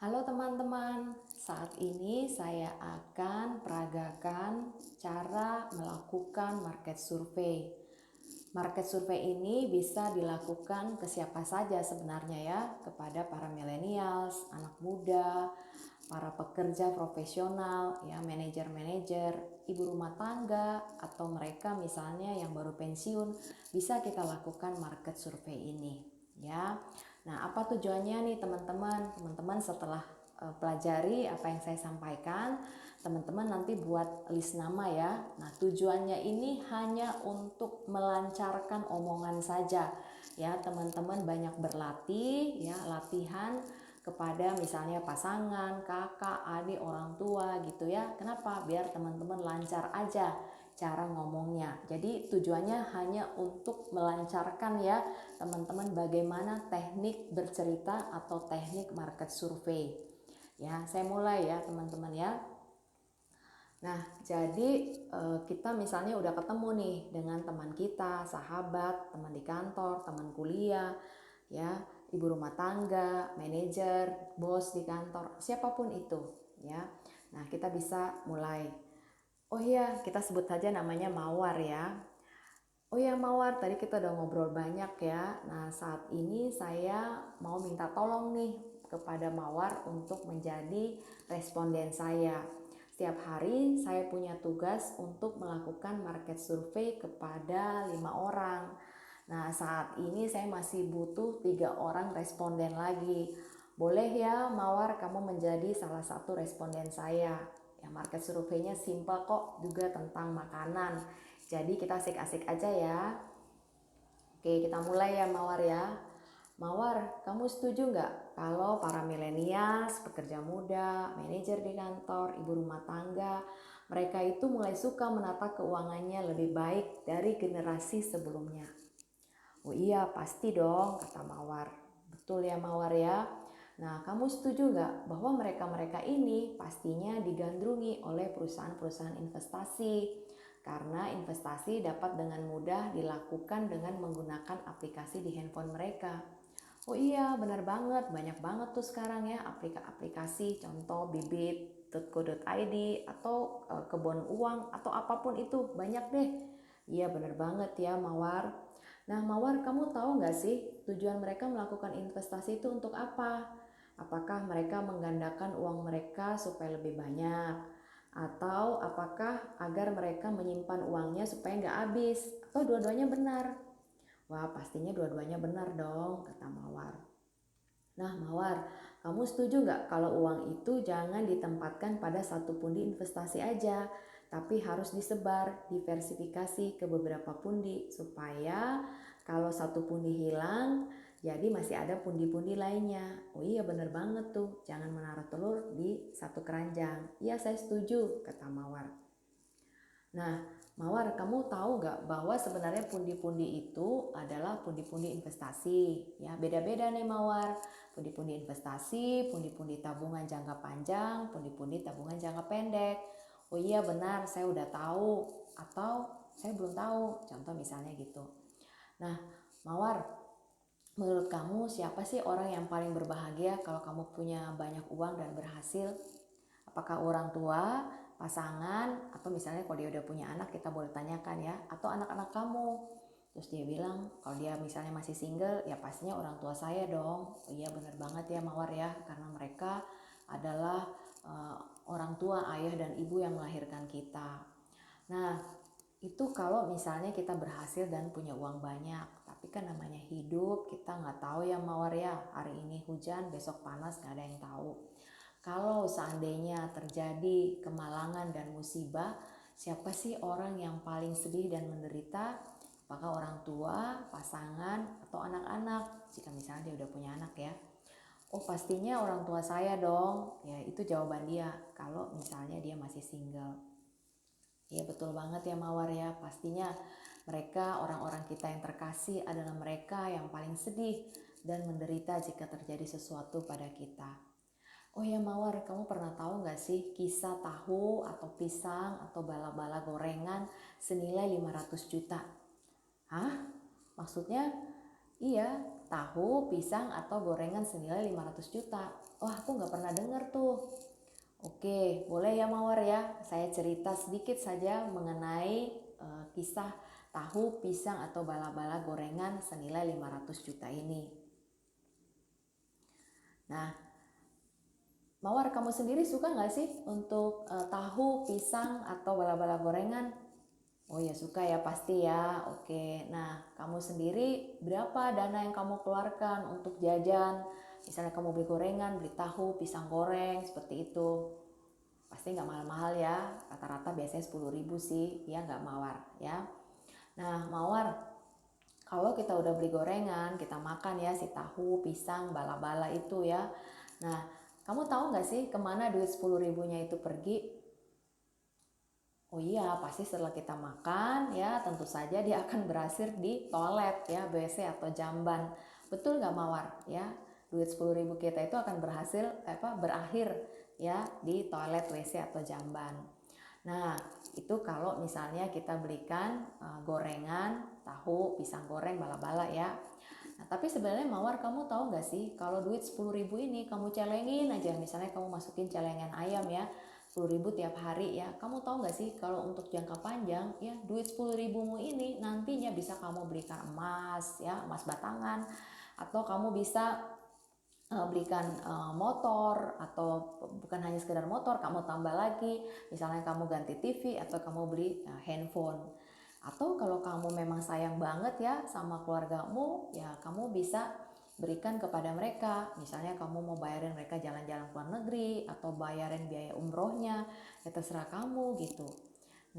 Halo teman-teman, saat ini saya akan peragakan cara melakukan market survey. Market survey ini bisa dilakukan ke siapa saja sebenarnya ya, kepada para millennials, anak muda, para pekerja profesional, ya manajer-manajer, ibu rumah tangga, atau mereka misalnya yang baru pensiun, bisa kita lakukan market survey ini, ya. Nah, apa tujuannya nih teman-teman? Teman-teman setelah pelajari apa yang saya sampaikan, teman-teman nanti buat list nama ya. Nah, tujuannya ini hanya untuk melancarkan omongan saja ya. Teman-teman banyak berlatih ya, latihan kepada misalnya pasangan, kakak, adik, orang tua gitu ya. Kenapa? Biar teman-teman lancar aja cara ngomongnya. Jadi tujuannya hanya untuk melancarkan ya teman-teman bagaimana teknik bercerita atau teknik market survey. Ya, saya mulai ya teman-teman ya. Nah, jadi kita misalnya udah ketemu nih dengan teman kita, sahabat, teman di kantor, teman kuliah, ya, ibu rumah tangga, manajer, bos di kantor, siapapun itu, ya. Nah, kita bisa mulai. Oh iya, kita sebut saja namanya Mawar ya. Oh ya Mawar, tadi kita udah ngobrol banyak ya. Nah, saat ini saya mau minta tolong nih kepada Mawar untuk menjadi responden saya. Setiap hari saya punya tugas untuk melakukan market survey kepada 5 orang. Nah, saat ini saya masih butuh 3 orang responden lagi. Boleh ya Mawar kamu menjadi salah satu responden saya. Ya, market survey-nya simple kok, juga tentang makanan. Jadi kita asik-asik aja ya. Oke, kita mulai ya Mawar ya. Mawar, kamu setuju nggak kalau para milenials, pekerja muda, manajer di kantor, ibu rumah tangga, mereka itu mulai suka menata keuangannya lebih baik dari generasi sebelumnya? Oh iya, pasti dong, kata Mawar. Betul ya Mawar ya. Nah, kamu setuju nggak bahwa mereka-mereka ini pastinya digandrungi oleh perusahaan-perusahaan investasi? Karena investasi dapat dengan mudah dilakukan dengan menggunakan aplikasi di handphone mereka. Oh iya, benar banget. Banyak banget tuh sekarang ya aplikasi, contoh bibit.co.id atau kebun uang atau apapun itu. Banyak deh. Iya, benar banget ya Mawar. Nah Mawar, kamu tahu nggak sih tujuan mereka melakukan investasi itu untuk apa? Apakah mereka menggandakan uang mereka supaya lebih banyak? Atau apakah agar mereka menyimpan uangnya supaya nggak habis? Atau dua-duanya benar? Wah, pastinya dua-duanya benar dong, kata Mawar. Nah Mawar, kamu setuju nggak kalau uang itu jangan ditempatkan pada satu pundi investasi aja, tapi harus disebar, diversifikasi ke beberapa pundi, supaya kalau satu pundi hilang, jadi masih ada pundi-pundi lainnya. Oh iya bener banget tuh, jangan menaruh telur di satu keranjang. Iya saya setuju, kata Mawar. Nah, Mawar, kamu tahu nggak bahwa sebenarnya pundi-pundi itu adalah pundi-pundi investasi? Ya, beda-beda nih Mawar. Pundi-pundi investasi, pundi-pundi tabungan jangka panjang, pundi-pundi tabungan jangka pendek. Oh iya benar, saya udah tahu. Atau saya belum tahu. Contoh misalnya gitu. Nah, Mawar, menurut kamu siapa sih orang yang paling berbahagia kalau kamu punya banyak uang dan berhasil? Apakah orang tua, pasangan, atau misalnya kalau dia udah punya anak kita boleh tanyakan ya, atau anak-anak kamu? Terus dia bilang kalau dia misalnya masih single ya pastinya orang tua saya dong. Oh iya benar banget ya Mawar ya, karena mereka adalah orang tua, ayah dan ibu yang melahirkan kita. Nah, itu kalau misalnya kita berhasil dan punya uang banyak. Tapi kan namanya hidup, kita nggak tahu ya Mawar ya. Hari ini hujan, besok panas, nggak ada yang tahu. Kalau seandainya terjadi kemalangan dan musibah, siapa sih orang yang paling sedih dan menderita? Apakah orang tua, pasangan, atau anak-anak? Jika misalnya dia udah punya anak ya. Oh pastinya orang tua saya dong. Ya itu jawaban dia kalau misalnya dia masih single. Ya betul banget ya Mawar ya, pastinya mereka orang-orang kita yang terkasih adalah mereka yang paling sedih dan menderita jika terjadi sesuatu pada kita. Oh ya Mawar, kamu pernah tahu gak sih kisah tahu atau pisang atau bala-bala gorengan senilai 500 juta? Hah? Maksudnya? Iya, tahu, pisang, atau gorengan senilai 500 juta. Wah, aku nggak pernah dengar tuh. Oke, boleh ya Mawar ya, saya cerita sedikit saja mengenai kisah tahu, pisang, atau bala-bala gorengan senilai 500 juta ini. Nah, Mawar, kamu sendiri suka nggak sih untuk tahu, pisang, atau bala-bala gorengan? Oh ya, suka ya pasti ya. Oke, nah kamu sendiri berapa dana yang kamu keluarkan untuk jajan? Misalnya kamu beli gorengan, beli tahu, pisang goreng, seperti itu. Pasti nggak mahal-mahal ya, rata-rata biasanya 10.000 sih, ya nggak Mawar ya. Nah Mawar, kalau kita udah beli gorengan, kita makan ya si tahu, pisang, bala-bala itu ya. Nah, kamu tahu nggak sih kemana duit 10.000-nya itu pergi? Oh iya, pasti setelah kita makan ya tentu saja dia akan berhasil di toilet ya, WC atau jamban. Betul nggak Mawar ya? Duit 10.000 kita itu akan berakhir ya di toilet, WC atau jamban. Nah, itu kalau misalnya kita belikan gorengan, tahu, pisang goreng, bala-bala ya. Nah, tapi sebenarnya Mawar, kamu tahu nggak sih kalau duit 10.000 ini kamu celengin aja, misalnya kamu masukin celengan ayam ya, 10.000 tiap hari ya. Kamu tahu nggak sih kalau untuk jangka panjang ya, duit 10.000mu ini nantinya bisa kamu belikan emas ya, emas batangan, atau kamu bisa belikan motor, atau bukan hanya sekedar motor, kamu tambah lagi, misalnya kamu ganti TV atau kamu beli handphone. Atau kalau kamu memang sayang banget ya sama keluargamu, ya kamu bisa berikan kepada mereka. Misalnya kamu mau bayarin mereka jalan-jalan ke luar negeri atau bayarin biaya umrohnya, ya terserah kamu gitu.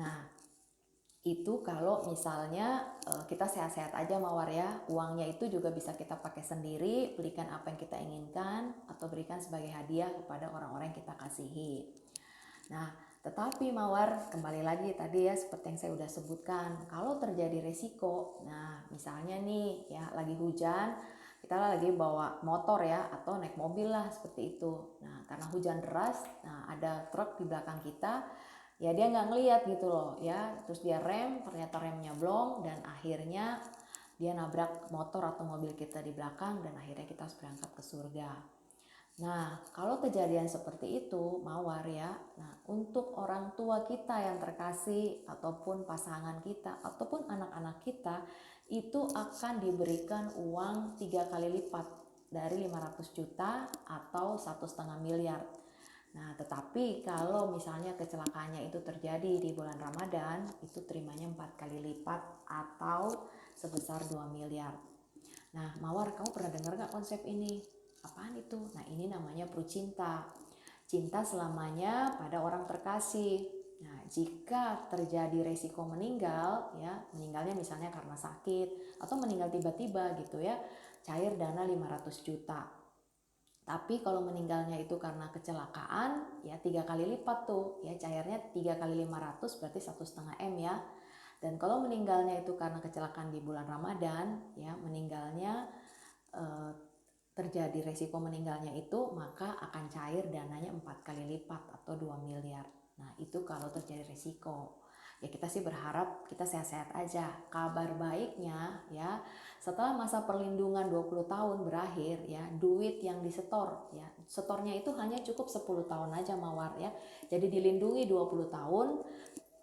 Nah, itu kalau misalnya kita sehat-sehat aja Mawar ya, uangnya itu juga bisa kita pakai sendiri, belikan apa yang kita inginkan, atau berikan sebagai hadiah kepada orang-orang yang kita kasihi. Nah, tetapi Mawar, kembali lagi tadi ya seperti yang saya udah sebutkan, kalau terjadi resiko, nah misalnya nih ya lagi hujan, kita lagi bawa motor ya atau naik mobil lah seperti itu. Nah, karena hujan deras, nah ada truk di belakang kita, ya dia nggak ngeliat gitu loh ya, terus dia rem, ternyata remnya blong, dan akhirnya dia nabrak motor atau mobil kita di belakang, dan akhirnya kita harus berangkat ke surga. Nah, kalau kejadian seperti itu, Mawar ya, nah untuk orang tua kita yang terkasih, ataupun pasangan kita, ataupun anak-anak kita, itu akan diberikan uang 3 kali lipat dari 500 juta atau 1,5 miliar. Nah, tetapi kalau misalnya kecelakaannya itu terjadi di bulan Ramadan, itu terimanya 4 kali lipat atau sebesar 2 miliar. Nah, Mawar, kamu pernah dengar gak konsep ini? Apaan itu? Nah, ini namanya prucinta. Cinta selamanya pada orang terkasih. Nah, jika terjadi resiko meninggal, ya, meninggalnya misalnya karena sakit atau meninggal tiba-tiba gitu ya, cair dana 500 juta. Tapi kalau meninggalnya itu karena kecelakaan, ya 3 kali lipat tuh, ya cairnya 3 kali 500 berarti 1,5 M ya. Dan kalau meninggalnya itu karena kecelakaan di bulan Ramadan, ya meninggalnya terjadi resiko meninggalnya itu, maka akan cair dananya 4 kali lipat atau 2 miliar. Nah itu kalau terjadi resiko. Ya kita sih berharap kita sehat-sehat aja. Kabar baiknya ya, setelah masa perlindungan 20 tahun berakhir ya, duit yang disetor ya, setornya itu hanya cukup 10 tahun aja Mawar ya. Jadi dilindungi 20 tahun,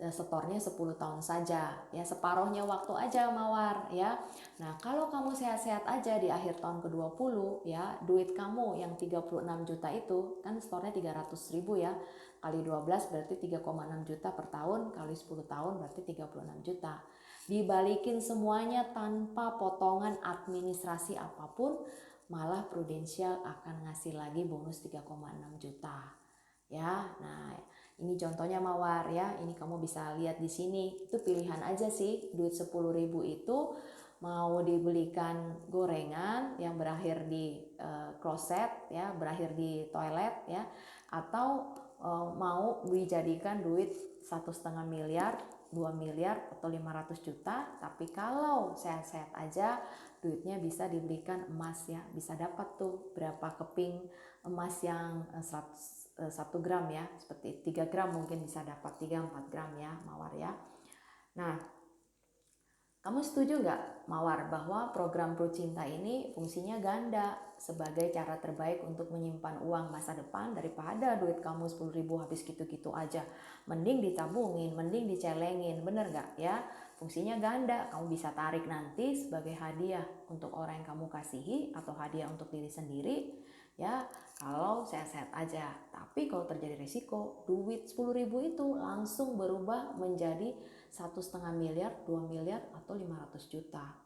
setornya 10 tahun saja ya, separuhnya waktu aja Mawar ya. Nah kalau kamu sehat-sehat aja di akhir tahun ke-20 ya, duit kamu yang 36 juta itu kan setornya 300.000 ya, kali 12 berarti 3,6 juta per tahun, kali 10 tahun berarti 36 juta. Dibalikin semuanya tanpa potongan administrasi apapun, malah Prudential akan ngasih lagi bonus 3,6 juta ya. Nah ini contohnya Mawar ya, ini kamu bisa lihat di sini. Itu pilihan aja sih, duit 10.000 itu mau dibelikan gorengan yang berakhir di kloset ya, berakhir di toilet ya, atau mau dijadikan duit 1,5 miliar, 2 miliar atau 500 juta. Tapi kalau sehat-sehat aja, duitnya bisa dibelikan emas ya, bisa dapat tuh berapa keping emas yang 1 gram ya, seperti 3 gram mungkin bisa dapat 3-4 gram ya Mawar ya. Nah Kamu setuju nggak, Mawar, bahwa program Pro Cinta ini fungsinya ganda sebagai cara terbaik untuk menyimpan uang masa depan daripada duit kamu 10.000 habis gitu-gitu aja? Mending ditabungin, mending dicelengin, bener nggak ya? Fungsinya ganda, kamu bisa tarik nanti sebagai hadiah untuk orang yang kamu kasihi atau hadiah untuk diri sendiri ya, kalau sehat-sehat aja. Tapi kalau terjadi risiko, duit 10.000 itu langsung berubah menjadi 1,5 miliar, 2 miliar, atau 500 juta.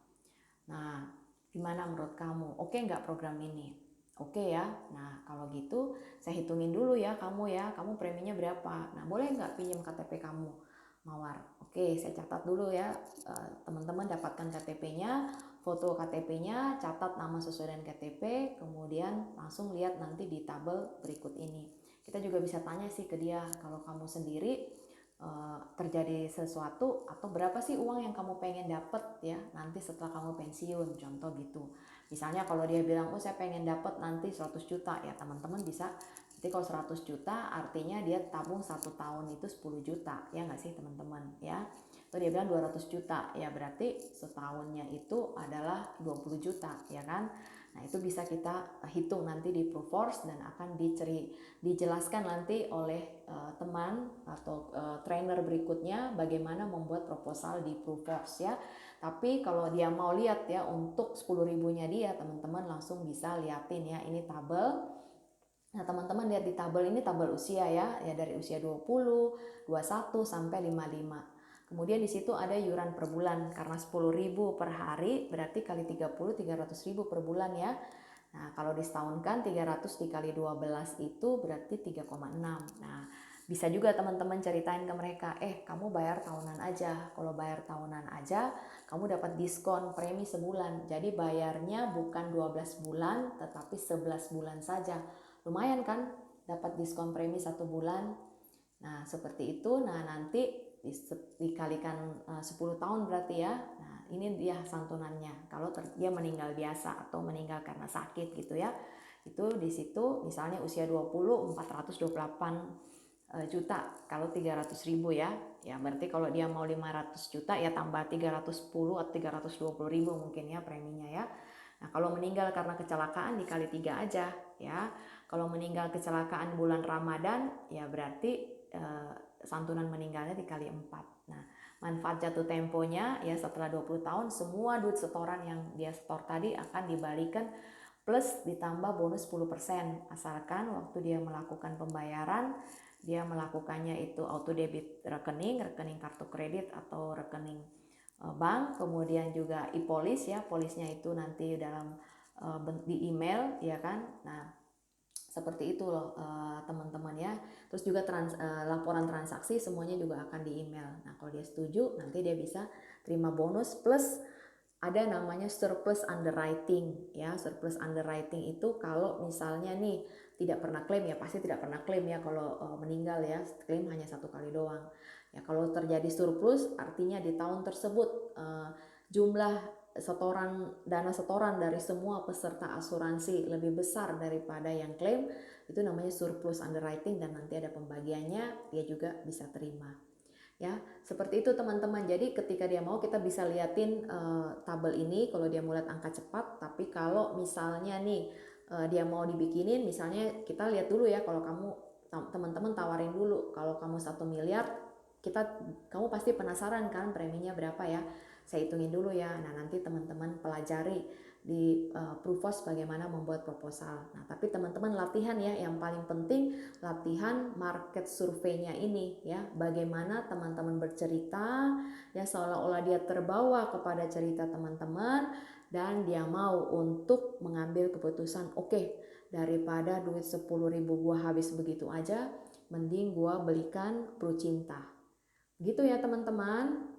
Nah, gimana menurut kamu? Oke nggak program ini? Oke ya. Nah, kalau gitu saya hitungin dulu ya kamu ya. Kamu preminya berapa? Nah, boleh nggak pinjam KTP kamu, Mawar? Oke, saya catat dulu ya. Teman-teman dapatkan KTP-nya, foto KTP-nya, catat nama sesuai dengan KTP, kemudian langsung lihat nanti di tabel berikut ini. Kita juga bisa tanya sih ke dia, kalau kamu sendiri terjadi sesuatu atau berapa sih uang yang kamu pengen dapat ya nanti setelah kamu pensiun, contoh gitu. Misalnya kalau dia bilang saya pengen dapat nanti 100 juta ya, teman-teman bisa nanti kalau 100 juta artinya dia tabung 1 tahun itu 10 juta ya nggak sih teman-teman ya. Atau dia bilang 200 juta ya berarti setahunnya itu adalah 20 juta ya kan. Nah, itu bisa kita hitung nanti di Proforce dan akan dijelaskan nanti oleh teman atau trainer berikutnya bagaimana membuat proposal di Proforce ya. Tapi kalau dia mau lihat ya untuk 10.000-nya dia, teman-teman langsung bisa liatin ya, ini tabel. Nah, teman-teman lihat di tabel ini tabel usia ya dari usia 20, 21 sampai 55. Kemudian di situ ada iuran per bulan, karena 10.000 per hari berarti kali 30 300.000 per bulan ya. Nah, kalau disetahunkan 300 dikali 12 itu berarti 3,6. Nah, bisa juga teman-teman ceritain ke mereka, kamu bayar tahunan aja. Kalau bayar tahunan aja, kamu dapat diskon premi sebulan. Jadi bayarnya bukan 12 bulan, tetapi 11 bulan saja. Lumayan kan, dapat diskon premi 1 bulan. Nah, seperti itu. Nah, nanti dikalikan 10 tahun berarti ya. Nah, ini dia santunannya. Kalau dia meninggal biasa atau meninggal karena sakit gitu ya. Itu di situ misalnya usia 20 428 juta kalau 300.000 ya. Ya berarti kalau dia mau 500 juta ya tambah 310 atau 320.000 mungkin ya preminya ya. Nah, kalau meninggal karena kecelakaan dikali 3 aja ya. Kalau meninggal kecelakaan bulan Ramadan ya berarti santunan meninggalnya dikali 4. Nah, manfaat jatuh temponya ya setelah 20 tahun semua duit setoran yang dia setor tadi akan dibalikan plus ditambah bonus 10% asalkan waktu dia melakukan pembayaran dia melakukannya itu auto debit rekening kartu kredit atau rekening bank, kemudian juga e-polis ya, polisnya itu nanti dalam di email ya kan. Nah, seperti itu loh teman-teman ya. Terus juga laporan transaksi semuanya juga akan di email. Nah, kalau dia setuju nanti dia bisa terima bonus plus ada namanya surplus underwriting ya. Surplus underwriting itu kalau misalnya nih tidak pernah klaim ya, pasti tidak pernah klaim ya kalau meninggal ya, klaim hanya 1 kali doang ya. Kalau terjadi surplus artinya di tahun tersebut jumlah dana setoran dari semua peserta asuransi lebih besar daripada yang klaim, itu namanya surplus underwriting dan nanti ada pembagiannya, dia juga bisa terima. Ya, seperti itu teman-teman. Jadi ketika dia mau kita bisa liatin tabel ini kalau dia mau lihat angka cepat, tapi kalau misalnya nih dia mau dibikinin, misalnya kita lihat dulu ya kalau kamu teman-teman tawarin dulu kalau kamu 1 miliar, kamu pasti penasaran kan preminya berapa ya. Saya hitungin dulu ya. Nah, nanti teman-teman pelajari di Proofos bagaimana membuat proposal. Nah, tapi teman-teman latihan ya, yang paling penting latihan market surveinya ini ya. Bagaimana teman-teman bercerita ya seolah-olah dia terbawa kepada cerita teman-teman dan dia mau untuk mengambil keputusan, oke, daripada duit 10.000 gua habis begitu aja, mending gua belikan Pro Cinta. Gitu ya teman-teman.